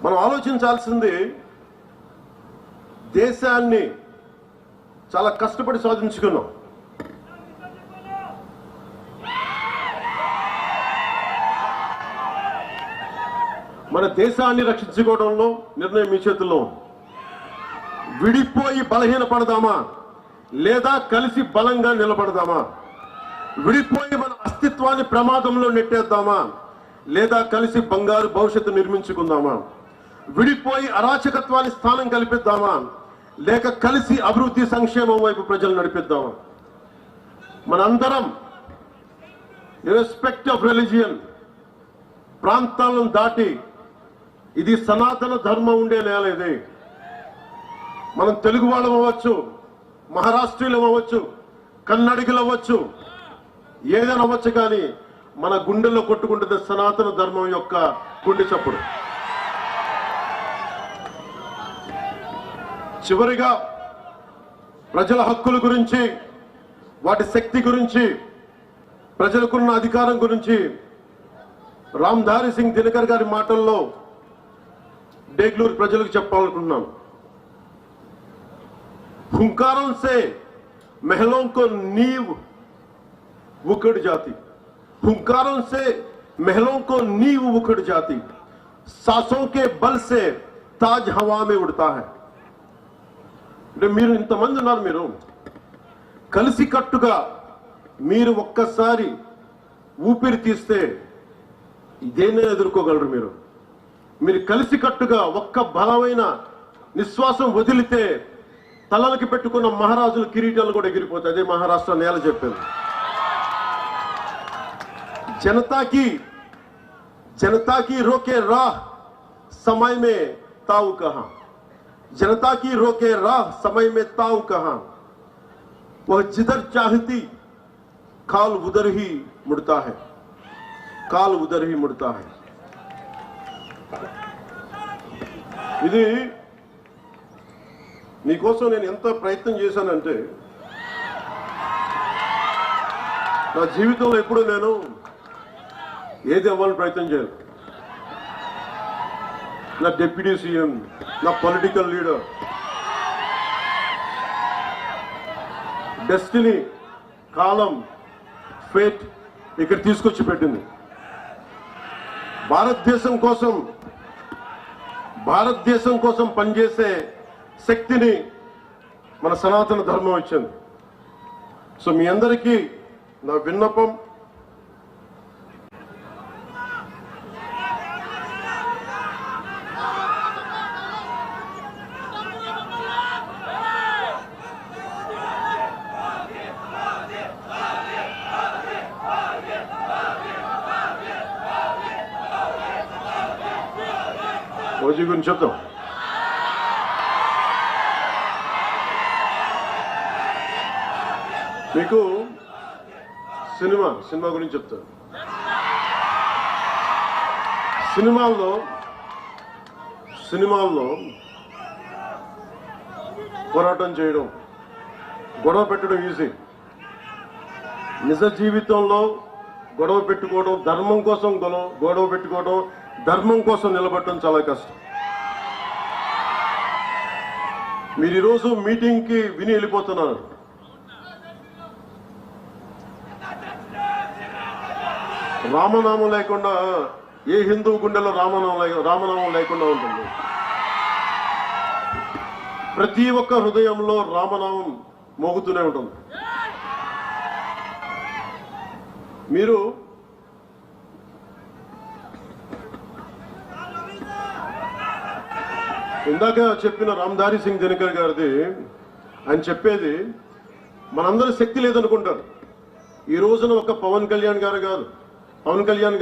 మనం ఆలోచించాల్సింది దేశాన్ని చాలా కష్టపడి సాధించుకున్నాం. మన దేశాన్ని రక్షించుకోవడంలో నిర్ణయం మీ చేతుల్లో ఉంది. విడిపోయి బలహీనపడదామా లేదా కలిసి బలంగా నిలబడదామా? విడిపోయి మన అస్తిత్వాన్ని ప్రమాదంలో నెట్టేద్దామా లేదా కలిసి బంగారు భవిష్యత్తు నిర్మించుకుందామా? విడిపోయి అరాచకత్వాన్ని స్థానం కల్పిద్దామా లేక కలిసి అభివృద్ధి సంక్షేమం వైపు ప్రజలు నడిపిద్దామా? మనందరం ఇర్రెస్పెక్ట్ ఆఫ్ రిలీజియన్ ప్రాంతాలను దాటి ఇది సనాతన ధర్మం ఉండే నేల ఇది. మనం తెలుగు వాళ్ళం అవ్వచ్చు, మహారాష్ట్రీయులం అవ్వచ్చు, కన్నడిగులు అవ్వచ్చు, ఏదైనా అవ్వచ్చు, కానీ మన గుండెల్లో కొట్టుకుంటుంది సనాతన ధర్మం యొక్క గుండె చప్పుడు. చివరిగా ప్రజల హక్కుల గురించి, వాటి శక్తి గురించి, ప్రజలకున్న అధికారం గురించి రామ్ధారి సింగ్ దినకర్ గారి మాటల్లో డేగ్లూరు ప్రజలకు చెప్పాలనుకుంటున్నాను. हुंकारों से महलों को नींव उखड़ जाती, हुंकारों से महलों को नींव उखड़ जाती, सांसों के बल से ताज हवा में उड़ता है. మీరు ఇంతమంది ఉన్నారు, మీరు కలిసి కట్టుగా మీరు ఒక్కసారి ఊపిరి తీస్తే ఇదేనే ఎదుర్కోగలరు. మీరు కలిసి కట్టుగా ఒక్క బలమైన నిశ్వాసం వదిలితే తలలకి పెట్టుకున్న మహారాజుల కిరీటాలు కూడా ఎగిరిపోతాయి. అదే మహారాష్ట్ర నేల చెప్పింది. जनता की रोके राह समय में ताऊ कहां, जनता की रोके राह समय में ताऊ कहां, वह जिधर चाहती काल उधर ही मुड़ता है, काल उधर ही मुड़ता है. ఇది మీకోసం నేను ఎంత ప్రయత్నం చేశానంటే, నా జీవితంలో ఎప్పుడు నేను ఏది అవ్వాలని ప్రయత్నం చేయను. నా డిప్యూటీ సీఎం, నా పొలిటికల్ లీడర్, డెస్టినీ, కాలం, ఫేట్ ఇక్కడ తీసుకొచ్చి పెట్టింది. భారతదేశం కోసం పనిచేసే శక్తిని మన సనాతన ధర్మం ఇచ్చింది. సో మీ అందరికీ నా విన్నపం, ఓజీ గురించి చెప్తాం. మీకు సినిమా గురించి చెప్తాను. సినిమాల్లో పోరాటం చేయడం, గొడవ పెట్టడం ఈజీ. నిజ జీవితంలో గొడవ పెట్టుకోవడం, ధర్మం కోసం గొడవ పెట్టుకోవడం, ధర్మం కోసం నిలబడటం చాలా కష్టం. మీరు ఈరోజు మీటింగ్కి విని వెళ్ళిపోతున్నారు. రామనామం లేకుండా ఏ హిందువు గుండెలో రామనామం లేకుండా ఉంటుంది. ప్రతి ఒక్క హృదయంలో రామనామం మోగుతూనే ఉంటుంది. మీరు ఇందాక చెప్పిన రామ్ధారి సింగ్ దినకర్ గారిది, ఆయన చెప్పేది మనందరూ శక్తి లేదనుకుంటారు. ఈ రోజున ఒక పవన్ కళ్యాణ్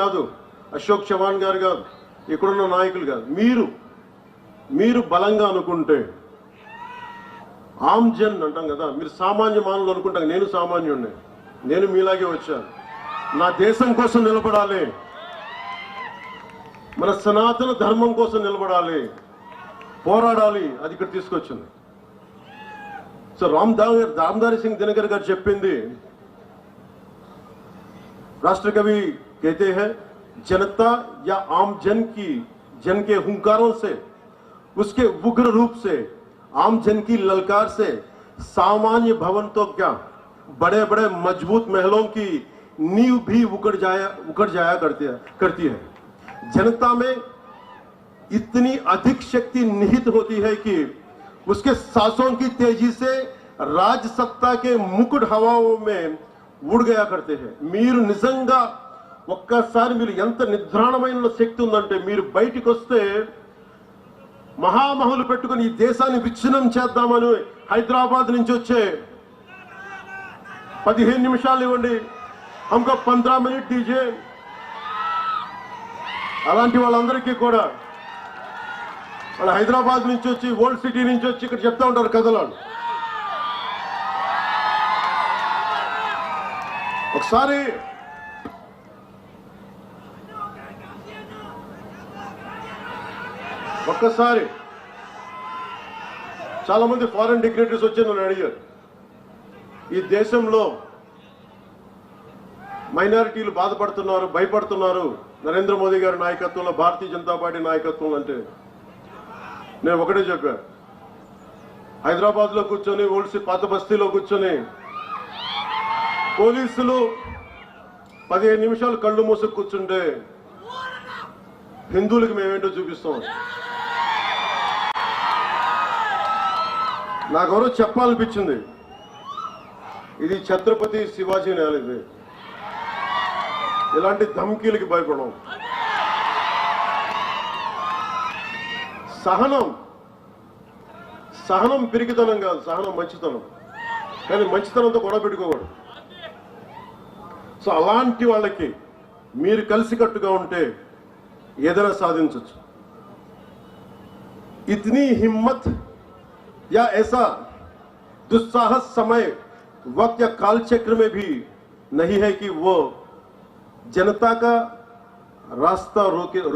కాదు, అశోక్ చవాన్ గారు కాదు, ఇక్కడున్న నాయకులు కాదు, మీరు బలంగా అనుకుంటే, ఆమ్ జన్ అంటాం కదా, మీరు సామాన్య మానవులు అనుకుంటారు. నేను సామాన్యుడిని, నేను మీలాగే వచ్చాను. నా దేశం కోసం నిలబడాలి, మన సనాతన ధర్మం కోసం నిలబడాలి, పోరాడాలి. అది ఇక్కడ తీసుకొచ్చింది. సో రామ్ధారి సింగ్ దినకర్ గారు చెప్పింది, राष्ट्र कवि कहते हैं जनता या आम जन की जन के हुंकारों से, उसके उग्र रूप से, आम जन की ललकार से सामान्य भवन तो क्या, बड़े बड़े मजबूत महलों की नींव भी उकड़ जाया करती है। जनता में इतनी अधिक शक्ति निहित होती है कि उसके सांसों की तेजी से राज सत्ता के मुकुट हवाओं में उड़ गया करते हैं। మీరు నిజంగా ఒక్కసారి మీరు ఎంత నిద్రాణమైన శక్తి ఉందంటే మీరు బయటికి వస్తే మహామహులు పెట్టుకుని ఈ దేశాన్ని విచ్ఛిన్నం చేద్దామని హైదరాబాద్ నుంచి వచ్చే 15 నిమిషాలు ఇవ్వండి, हमको 15 मिनट दीजिए, అలాంటి వాళ్ళందరికీ కూడా వాళ్ళు హైదరాబాద్ నుంచి వచ్చి ఓల్డ్ సిటీ నుంచి వచ్చి ఇక్కడ చెప్తా ఉంటారు కథలు. ఒకసారి చాలా మంది ఫారెన్ డిగ్నేటరీస్ వచ్చి నన్ను అడిగారు, ఈ దేశంలో మైనారిటీలు బాధపడుతున్నారు, భయపడుతున్నారు నరేంద్ర మోదీ గారి నాయకత్వంలో, భారతీయ జనతా పార్టీ నాయకత్వం అంటే నేను ఒకటే చెప్పా, హైదరాబాద్ లో కూర్చొని ఓల్డ్ పాత బస్తీలో కూర్చొని పోలీసులు 15 నిమిషాలు కళ్ళు మూసుకు కూర్చుంటే హిందువులకు మేమేంటో చూపిస్తాం. నాకెవరో చెప్పాలనిపించింది, ఇది ఛత్రపతి శివాజీ నేల, ఇది ఇలాంటి ధమ్కీలకి భయపడం. సహనం పిరికితనం కాదు, సహనం మంచితనం, కానీ మంచితనంతో గొడవ పెట్టుకోకూడదు. సో అలాంటి వాళ్ళకి మీరు కలిసికట్టుగా ఉంటే ఏదైనా సాధించవచ్చు. इतनी हिम्मत या ऐसा दुस्साहस समय वक्त या काल चक्र में भी नहीं है कि वो जनता का रास्ता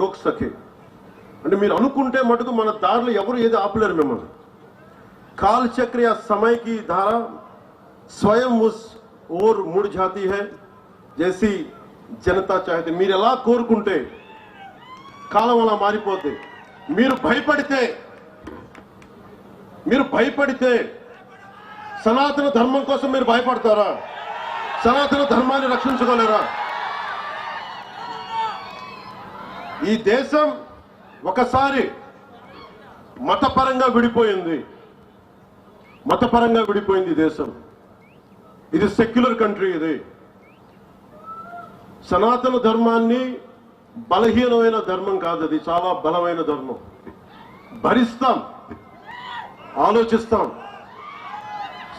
रोक सके. అంటే మీరు అనుకుంటే మటుకు మన దారిలో ఎవరు ఏది ఆపలేరు మిమ్మల్ని. काल चक्र या समय की धारा स्वयं उस ओर मुड़ जाती है जैसी जनता चाहती. మీరు ఎలా కోరుకుంటే కాలం అలా మారిపోతే. మీరు భయపడితే సనాతన ధర్మం కోసం మీరు భయపడతారా? సనాతన ధర్మాన్ని రక్షించుకోలేరా? ఈ దేశం ఒకసారి మతపరంగా విడిపోయింది. దేశం ఇది సెక్యులర్ కంట్రీ. ఇది సనాతన ధర్మాన్ని బలహీనమైన ధర్మం కాదు, అది చాలా బలమైన ధర్మం. భరిస్తాం, ఆలోచిస్తాం,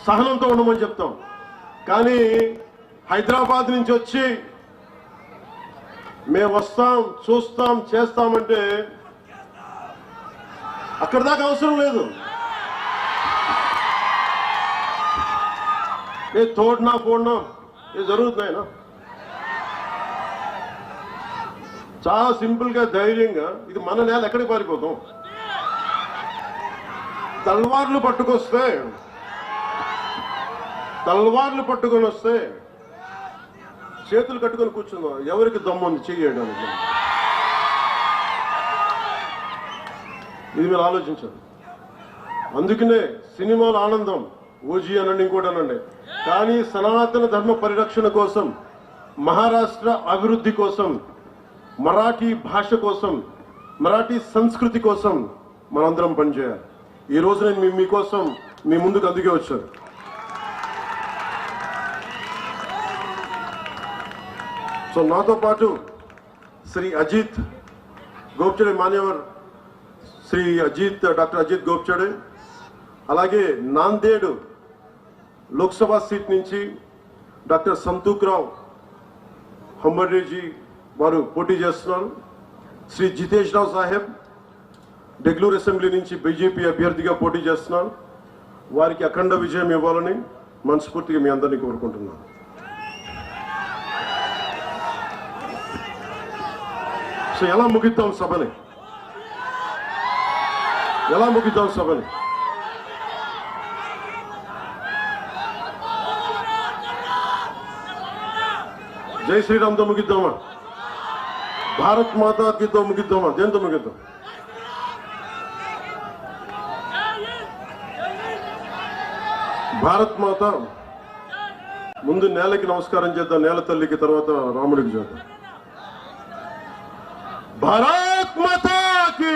సహనంతో ఉండమని చెప్తాం. కానీ హైదరాబాద్ నుంచి వచ్చి మేము వస్తాం, చూస్తాం, చేస్తామంటే అక్కడ దాకా అవసరం లేదు. ఏ తోడనా పోడనా ఏ జరుగుతున్నాయి నా చాలా సింపుల్ గా ధైర్యంగా, ఇది మన నేల, ఎక్కడికి పారిపోతాం? తల్వార్లు పట్టుకొని వస్తే చేతులు కట్టుకొని కూర్చుందాం, ఎవరికి దమ్ముంది చేయడానికి? ఇది మీరు ఆలోచించారు. అందుకనే సినిమాల ఆనందం, ఓజీ అనండి, ఇంకోటి అనండి, కానీ సనాతన ధర్మ పరిరక్షణ కోసం, మహారాష్ట్ర అభివృద్ధి కోసం, మరాఠీ భాష కోసం, మరాఠీ సంస్కృతి కోసం మనందరం పనిచేయాలి. ఈ రోజు నేను మీకోసం మీ ముందుకు అందుకే వచ్చాను. సో నాతో పాటు శ్రీ అజిత్ గోప్చడే, మాన్యవర్ శ్రీ డాక్టర్ అజిత్ గోప్చడే, అలాగే నాందేడ్ లోక్సభ సీట్ నుంచి డాక్టర్ సంతూక్రావు హంబర్డేజీ వారు పోటీ చేస్తున్నారు. శ్రీ జితేష్ రావు సాహెబ్ డెగ్లూర్ అసెంబ్లీ నుంచి బీజేపీ అభ్యర్థిగా పోటీ చేస్తున్నారు. వారికి అఖండ విజయం ఇవ్వాలని మనస్ఫూర్తిగా మీ అందరినీ కోరుకుంటున్నాను. సో ఎలా ముగిద్దాం సభని? జై శ్రీరామ్తో ముగిద్దామా? భారత్ మాతాకితో ముగిద్దామా? దేంతో ముగిద్దాం? భారత్ మాత ముందు నేలకి నమస్కారం చేద్దాం, నేల తల్లికి, తర్వాత రాముడికి చేద్దాం. భారత్ మాతాకి